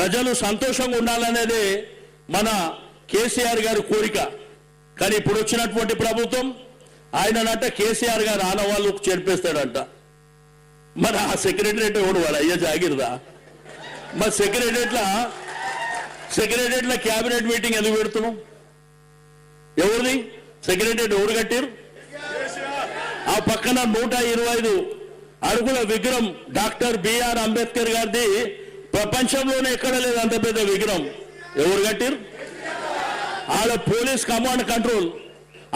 ప్రజలు సంతోషంగా ఉండాలనేది మన కేసీఆర్ గారి కోరిక. కానీ ఇప్పుడు వచ్చినటువంటి ప్రభుత్వం ఆయననంట కేసీఆర్ గారు ఆనవాళ్ళు చేర్పేస్తాడంట. మరి ఆ సెక్రటరేట్ ఎవడు వాడు అయ్యా జాగిరదా? మరి సెక్రటరేట్ల క్యాబినెట్ మీటింగ్ ఎందుకు పెడుతున్నాం? ఎవరిది సెక్రటరేట్? ఎవరు కట్టారు? ఆ పక్కన 125 అడుగుల విగ్రహం డాక్టర్ బిఆర్ అంబేద్కర్ గారిది. ప్రపంచంలోనే ఎక్కడ లేదు అంత పెద్ద విగ్రహం. ఎవరు కట్టారు? ఆడ పోలీస్ కమాండ్ కంట్రోల్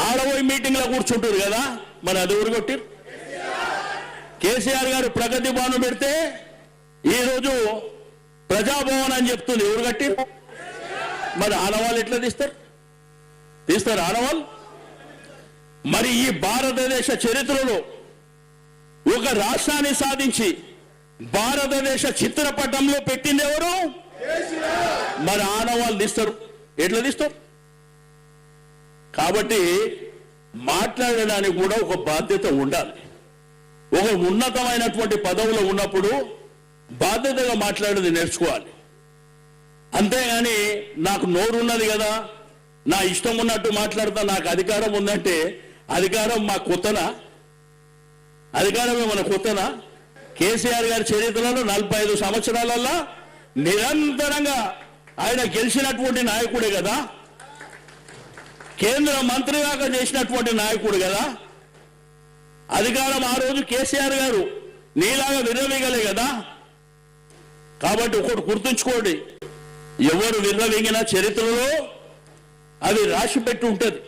ఆడపోయి మీటింగ్ లో కూర్చుంటారు కదా. మరి అది ఎవరు కొట్టారు? కేసీఆర్ గారు ప్రగతి భవనం పెడితే ఈరోజు ప్రజాభవన్ అని చెప్తుంది. ఎవరు కట్టారు? మరి ఆనవాళ్ళు ఎట్లా తీస్తారు ఆనవాళ్ళు? మరి ఈ భారతదేశ చరిత్రలో ఒక రాష్ట్రాన్ని సాధించి భారతదేశ చిత్రపటంలో పెట్టింది ఎవరు? మరి ఆనవాళ్ళు తీస్తారు. ఎట్లా తీస్తారు? కాబట్టి మాట్లాడడానికి కూడా ఒక బాధ్యత ఉండాలి. ఒక ఉన్నతమైనటువంటి పదవులో ఉన్నప్పుడు బాధ్యతగా మాట్లాడేది నేర్చుకోవాలి. అంతేగాని నాకు నోరు ఉన్నది కదా, నా ఇష్టం ఉన్నట్టు మాట్లాడతా, నాకు అధికారం ఉందంటే అధికారం మా కొత్తనా? అధికారమే మన కొత్తనా? కేసీఆర్ గారి చరిత్రలో 45 సంవత్సరాలలో నిరంతరంగా ఆయన గెలిచినటువంటి నాయకుడే కదా, కేంద్ర మంత్రిగా చేసినటువంటి నాయకుడు కదా. అధికారం ఆ రోజు కేసీఆర్ గారు నీలాగా విర్రవీగలే కదా. కాబట్టి ఒకటి గుర్తుంచుకోండి, ఎవరు విర్రవీగిన చరిత్రలో అది రాసి పెట్టి ఉంటుంది.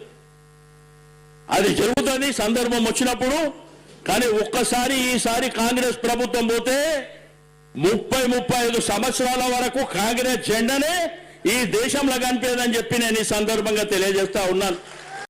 అది జరుగుతుంది సందర్భం వచ్చినప్పుడు. కానీ ఒక్కసారి ఈసారి కాంగ్రెస్ ప్రభుత్వం పోతే 30-35 సంవత్సరాల వరకు కాంగ్రెస్ జెండానే ఈ దేశంలో కనిపించదని చెప్పి నేను ఈ సందర్భంగా తెలియజేస్తా ఉన్నాను.